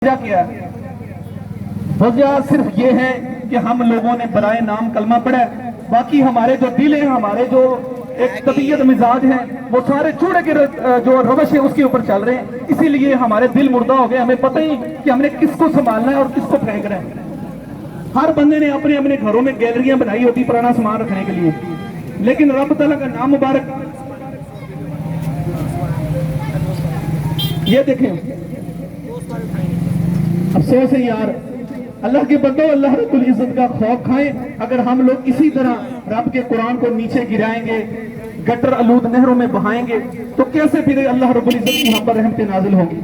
وجہ کیا ہے؟ وجہ صرف یہ ہے کہ ہم لوگوں نے برائے نام کلمہ پڑھا ہے، باقی ہمارے جو دل ہیں، ہمارے جو ایک طبیعت مزاج ہیں، وہ سارے چوڑے کے جو روش ہے اس کے اوپر چل رہے ہیں. اسی لیے ہمارے دل مردہ ہو گئے. ہمیں پتہ ہی کہ ہم نے کس کو سنبھالنا ہے اور کس کو پھینکنا ہے. ہر بندے نے اپنے اپنے گھروں میں گیلریاں بنائی ہوتی پرانا سامان رکھنے کے لیے، لیکن رب تعالیٰ کا نام مبارک یہ دیکھیں. افسوس ہے یار، اللہ کے بندو، اللہ رب العزت کا خوف کھائیں. اگر ہم لوگ اسی طرح رب کے قرآن کو نیچے گرائیں گے، گٹر آلود نہروں میں بہائیں گے، تو کیسے پھر اللہ رب العزت کی ہم پر رحمتیں نازل ہوں گی؟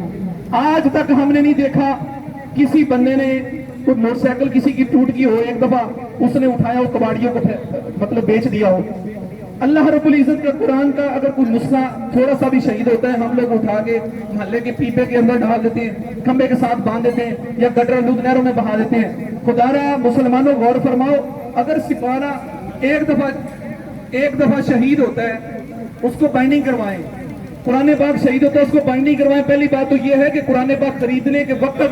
آج تک ہم نے نہیں دیکھا کسی بندے نے کوئی موٹر سائیکل کسی کی ٹوٹ گئی ہو، ایک دفعہ اس نے اٹھایا ہو، کباڑیوں کو مطلب بیچ دیا ہو. اللہ رب العزت کا قرآن کا اگر کوئی نسخہ تھوڑا سا بھی شہید ہوتا ہے، ہم لوگ اٹھا کے محلے کے پیپے کے اندر ڈال دیتے ہیں، کھمبے کے ساتھ باندھ دیتے ہیں، یا گٹر آلود نہروں میں بہا دیتے ہیں. خدا را مسلمانوں غور فرماؤ، اگر سپارہ ایک دفعہ شہید ہوتا ہے اس کو بائنڈنگ کروائیں. قرآن پاک شہید ہوتا ہے اس کو بائنڈنگ کروائیں. پہلی بات تو یہ ہے کہ قرآن پاک خریدنے کے وقت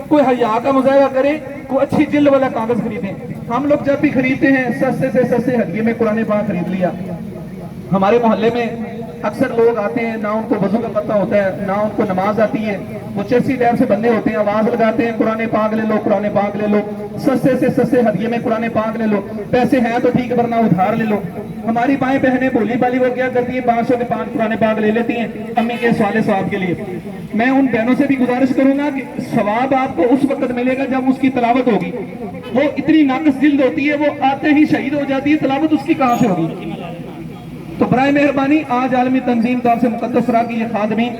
کوئی حیا کا مظاہرہ کرے، کوئی اچھی جلد والا کاغذ خریدیں. ہم لوگ جب بھی خریدتے ہیں سستے سے سستے ہدیے میں قرآن پاک خرید لیا. ہمارے محلے میں اکثر لوگ آتے ہیں، نہ ان کو وضو کا پتہ ہوتا ہے، نہ ان کو نماز آتی ہے. وہ چرسی ٹائپ سے بندے ہوتے ہیں، آواز لگاتے ہیں قرآن پاک لے لو، قرآن پاک لے لو، سستے سے سستے ہدیے میں قرآن پاک لے لو. پیسے ہیں تو ٹھیک، ورنہ ادھار لے لو. ہماری مائیں بہنیں بولی بالی وہ کیا کرتی ہیں، 500 کے 5 قرآن پاک لے لیتی ہیں امی کے سوال ثواب کے لیے. میں ان بہنوں سے بھی گزارش کروں گا کہ ثواب آپ کو اس وقت ملے گا جب اس کی تلاوت ہوگی. وہ اتنی ناقص جلد ہوتی ہے، وہ آتے ہی شہید ہو جاتی ہے، تلاوت اس کی کہاں سے ہوگی؟ تو برائے مہربانی آج عالمی تنظیم طور سے مقدس راہ کی یہ خادمین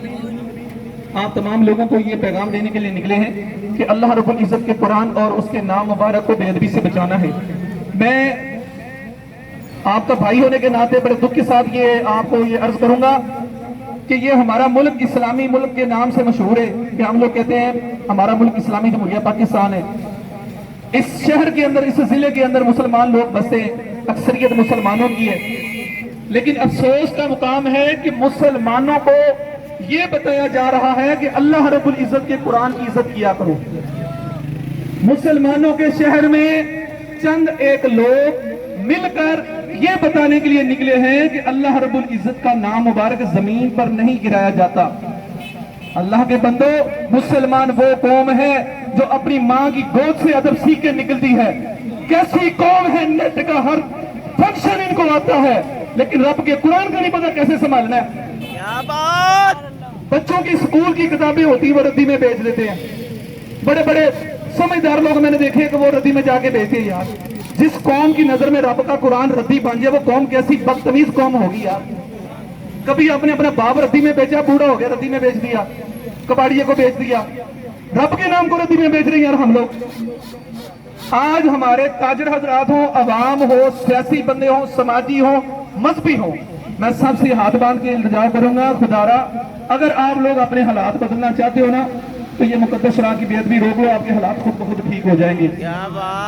آپ تمام لوگوں کو یہ پیغام دینے کے لیے نکلے ہیں کہ اللہ رب العزت کے قرآن اور اس کے نام مبارک کو بے ادبی سے بچانا ہے. میں آپ کا بھائی ہونے کے ناطے بڑے دکھ کے ساتھ یہ آپ کو یہ عرض کروں گا کہ یہ ہمارا ملک اسلامی ملک کے نام سے مشہور ہے، کہ ہم لوگ کہتے ہیں ہمارا ملک اسلامی جمہوریہ پاکستان ہے. اس شہر کے اندر، اس ضلع کے اندر مسلمان لوگ بستے ہیں، اکثریت مسلمانوں کی ہے. لیکن افسوس کا مقام ہے کہ مسلمانوں کو یہ بتایا جا رہا ہے کہ اللہ رب العزت کے قرآن کی عزت کیا کرو. مسلمانوں کے شہر میں چند ایک لوگ مل کر یہ بتانے کے لیے نکلے ہیں کہ اللہ رب العزت کا نام مبارک زمین پر نہیں گرایا جاتا. اللہ کے بندو، مسلمان وہ قوم ہے جو اپنی ماں کی گود سے ادب سیکھ کے نکلتی ہے. کیسی قوم ہے، نیٹ کا ہر فنکشن ان کو آتا ہے، لیکن رب کے قرآن کا نہیں پتا کیسے سنبھالنا ہے. کیا بات! بچوں کی سکول کی کتابیں ہوتی وہ ردی میں بیچ دیتے ہیں. بڑے بڑے سمجھدار لوگ میں نے دیکھے کہ وہ ردی میں جا کے بیچتے ہیں. یار جس قوم کی نظر میں رب کا قرآن ردی بن جائے، وہ قوم کیسی بدتمیز قوم ہوگی یار. کبھی آپ نے اپنا باپ ردی میں بیچا، بوڑھا ہو گیا ردی میں بیچ دیا، کباڑیے کو بیچ دیا. رب کے نام کو ردی میں بیچ رہے ہیں یار ہم لوگ. آج ہمارے تاجر حضرات ہوں، عوام ہو، سیاسی بندے ہوں، سماجی ہوں، مذہبی ہوں، میں سب سے ہاتھ باندھ کے التجا کروں گا، خدارا اگر آپ لوگ اپنے حالات بدلنا چاہتے ہو نا تو یہ مقدس راہ کی بے ادبی روک لو، آپ کے حالات خود بخود ٹھیک ہو جائیں گے.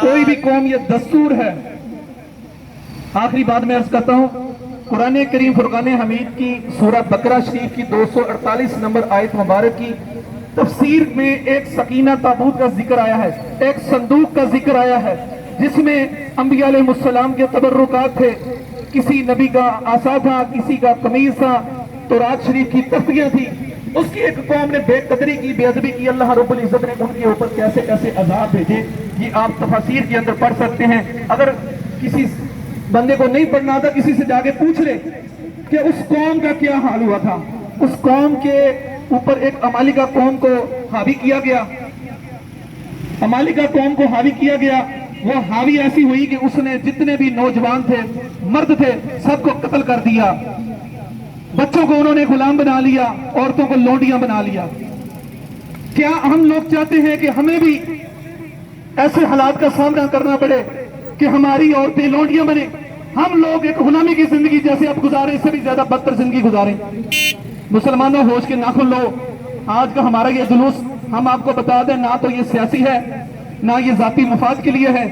کوئی بھی قوم یہ دستور ہے. آخری بات میں عرض کرتا ہوں، قرآن کریم فرقان حمید کی سورہ بقرہ شریف کی 248 نمبر آیت مبارک کی تفسیر میں ایک سکینہ تابوت کا ذکر آیا ہے، ایک صندوق کا ذکر آیا ہے جس میں انبیاء علیہ السلام کے تبرکات تھے. کسی نبی کا عصا تھا، کسی کا قمیص تھا، تورات شریف کی تختیاں تھی. اس کی ایک قوم نے بے قدری کی، بے ادبی کی. اللہ رب العزت نے ان کے اوپر کیسے کیسے عذاب بھیجے، یہ آپ تفاسیر کے اندر پڑھ سکتے ہیں. اگر کسی بندے کو نہیں پڑھنا آتا، کسی سے جا کے پوچھ لے کہ اس قوم کا کیا حال ہوا تھا. اس قوم کے اوپر ایک امالیکا قوم کو حاوی کیا گیا. امالیکا قوم کو حاوی کیا گیا. وہ حاوی ایسی ہوئی کہ اس نے جتنے بھی نوجوان تھے، مرد تھے، سب کو قتل کر دیا. بچوں کو انہوں نے غلام بنا لیا، عورتوں کو لونڈیاں بنا لیا. کیا ہم لوگ چاہتے ہیں کہ ہمیں بھی ایسے حالات کا سامنا کرنا پڑے کہ ہماری عورتیں لونڈیاں بنے، ہم لوگ ایک غلامی کی زندگی جیسے اب گزاریں، اس سے بھی زیادہ بدتر زندگی گزاریں؟ مسلمانوں ہوش کے ناخن لو. آج کا ہمارا یہ جلوس، ہم آپ کو بتا دیں، نہ تو یہ سیاسی ہے، نہ یہ ذاتی مفاد کے لیے ہے،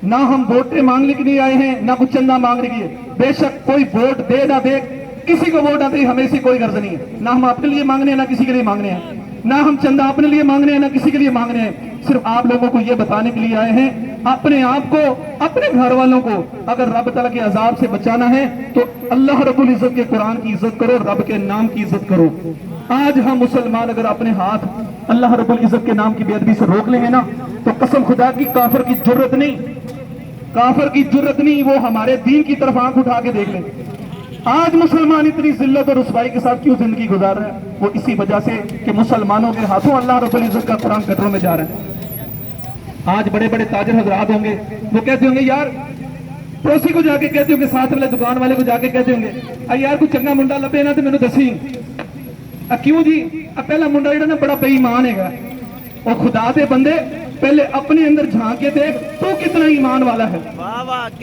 نہ ہم ووٹیں مانگنے کے لیے آئے ہیں، نہ کچھ چندہ مانگنے کے لیے. بے شک کوئی ووٹ دے نہ دے، کسی کو ووٹ نہ دے، ہمیں سے کوئی غرض نہیں ہے. نہ ہم اپنے لیے مانگنے ہیں، نہ کسی کے لیے مانگنے ہیں. نہ ہم چندہ اپنے لیے مانگ رہے ہیں نہ کسی کے لیے مانگ رہے ہیں، صرف آپ لوگوں کو یہ بتانے کے لیے آئے ہیں اپنے آپ کو اپنے گھر والوں کو اگر رب تعالیٰ کے عذاب سے بچانا ہے تو اللہ رب العزت کے قرآن کی عزت کرو، رب کے نام کی عزت کرو۔ آج ہم مسلمان اگر اپنے ہاتھ اللہ رب العزت کے نام کی بے ادبی سے روک لیں گے نا تو قسم خدا کی کافر کی جرت نہیں وہ ہمارے دین کی طرف آنکھ اٹھا کے دیکھ لیں۔ آج مسلمان اتنی ذلت اور رسوائی کے ساتھ کیوں زندگی گزار رہے ہیں؟ وہ اسی وجہ سے کہ مسلمانوں کے ہاتھوں اللہ رب العزت کا قرآن کٹروں میں جا رہے ہیں۔ آج بڑے بڑے تاجر حضرات ہوں گے، وہ کہتے ہوں گے یار پڑوسی کو جا کے کہتے ہوں گے، ساتھ والے دکان والے کو جا کے کہتے ہوں گے یار کوئی چنگا منڈا لبے نا تو مینوں دسی۔ کیوں جی؟ پہلا منڈا جڑا نا بڑا بے ایمان ہے، اور خدا دے بندے پہلے اپنے اندر جھانک کے دیکھ تو کتنا ایمان والا ہے۔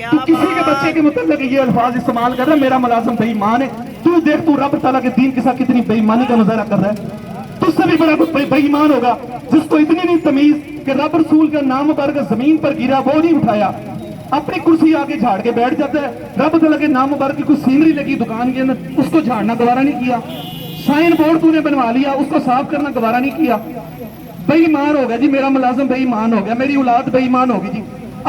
تو کسی کے بچے کے متعلق یہ الفاظ استعمال کر رہا ہے میرا ملازم بے ایمان ہے، تو دیکھ تو رب تعالیٰ کے دین کے ساتھ کتنی بے ایمانی کا مظاہرہ کر رہا ہے۔ تو اس سے بھی بڑا بے ایمان ہوگا جس کو اتنی نہیں تمیز کہ رب رسول کا نام مبارک زمین پر گرا وہ نہیں اٹھایا، اپنی کرسی آگے جھاڑ کے بیٹھ جاتا ہے۔ رب تعالیٰ کے نام مبارک کی کوئی سینری لگی دکان کے اندر، اس کو جھاڑنا گوارا نہیں کیا۔ سائن بورڈ تو نے بنوا لیا، اس کو صاف کرنا گوارا نہیں کیا۔ بے ایمان ہو گیا جی، میرا ملازم بے ایمان ہو گیا، میری اولاد بے ایمان ہوگی جی۔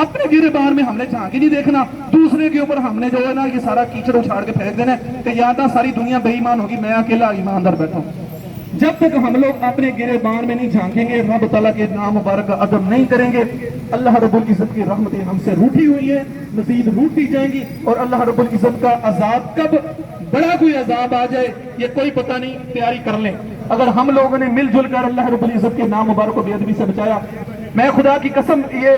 اپنے گرے بار میں ہم نے جھانک ہی نہیں دیکھنا، دوسرے کے اوپر ہم نے جو ہے نا یہ سارا کیچڑ اچھاڑ کے پھینک دینا کہ یا تو ساری دنیا بے ایمان ہوگی، میں اکیلا ایماندار بیٹھا ہوں۔ جب تک ہم لوگ اپنے گرے بار میں نہیں جھانکیں گے، رب تعالیٰ کے نام مبارک کا ادب نہیں کریں گے، اللہ رب العزت کی رحمتیں ہم سے روٹھی ہوئی ہیں، مزید روٹھی جائیں گی، اور اللہ رب العزت کا عذاب کب بڑا کوئی عذاب آ جائے یہ کوئی پتہ نہیں، تیاری کر لیں۔ اگر ہم لوگوں نے مل جل کر اللہ رب العزت کے نام مبارک کو بے ادبی سے بچایا، میں خدا کی قسم یہ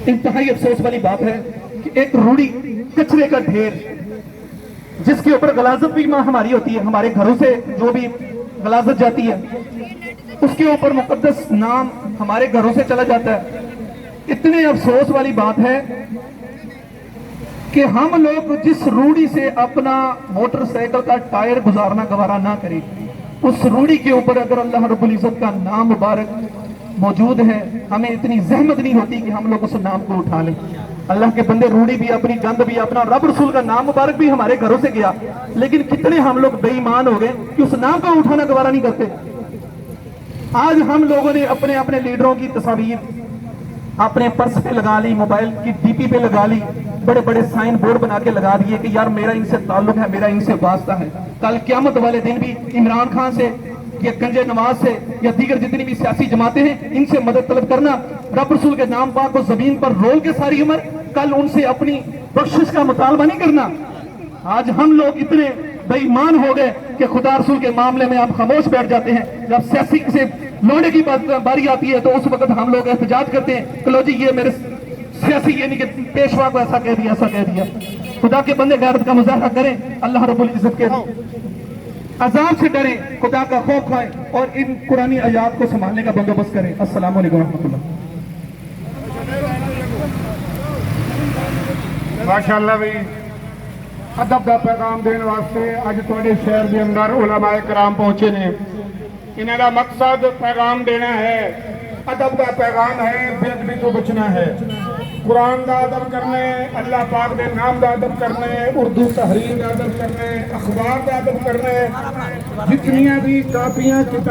انتہائی افسوس والی بات ہے کہ ایک روڑی کچرے کا ڈھیر جس کے اوپر غلاظت بھی ہماری ہوتی ہے، ہمارے گھروں سے جو بھی غلاظت جاتی ہے اس کے اوپر مقدس نام ہمارے گھروں سے چلا جاتا ہے۔ اتنے افسوس والی بات ہے کہ ہم لوگ جس روڑی سے اپنا موٹر سائیکل کا ٹائر گزارنا گوارا نہ کریں، اس روڑی کے اوپر اگر اللہ رب العزت کا نام مبارک موجود ہے، ہمیں اتنی زحمت نہیں ہوتی کہ ہم لوگ اس نام کو اٹھا لیں۔ اللہ کے بندے روڑی بھی اپنی گند بھی اپنا رب رسول کا نام مبارک بھی ہمارے گھروں سے گیا، لیکن کتنے ہم لوگ بے ایمان ہو گئے کہ اس نام کو اٹھانا گوارا نہیں کرتے۔ آج ہم لوگوں نے اپنے اپنے لیڈروں کی تصاویر اپنے پرس پہ لگا لی، موبائل کی ڈی پی پہ لگا لی، بڑے بڑے سائن بورڈ بنا کے لگا دیے کہ یار میرا ان سے تعلق ہے، میرا ان سے واسطہ ہے۔ کل قیامت والے دن بھی عمران خان سے یا گنج نواز سے یا دیگر جتنی بھی سیاسی جماعتیں ہیں ان سے مدد طلب کرنا، رب رسول کے نام پاک کو زمین پر رول کے ساری عمر، کل ان سے اپنی بخشش کا مطالبہ نہیں کرنا۔ آج ہم لوگ اتنے بے ایمان ہو گئے کہ خدا رسول کے معاملے میں آپ خاموش بیٹھ جاتے ہیں، جب سیاسی سے لوڑے کی باری آتی ہے تو اس وقت ہم لوگ احتجاج کرتے ہیں کہ لو جی یہ میرے سیاسی یعنی کہ پیشوا کو ایسا کہہ دیا ایسا کہہ دیا۔ خدا کے بندے غیرت کا مظاہرہ کریں، اللہ رب العزت کے عذاب سے ڈریں، خدا کا خوف کھائیں اور ان قرآنی آیات کو سنبھالنے کا بندوبست کریں۔ السلام علیکم ورحمۃ اللہ۔ ماشاءاللہ بھی ادب کا پیغام دینے واسطے اج تھوڑے شہر کے اندر علماء کرام پہنچے نے، انہاں دا مقصد پیغام دینا ہے، ادب کا پیغام ہے، بے ادبی تو بچنا ہے، قرآن دا ادب کرنے، اللہ پاک دے نام دا ادب کرنے، اردو تحریر دا ادب کرنے، اخبار دا ادب کرنے، جتنیاں بھی کاپیاں کتاب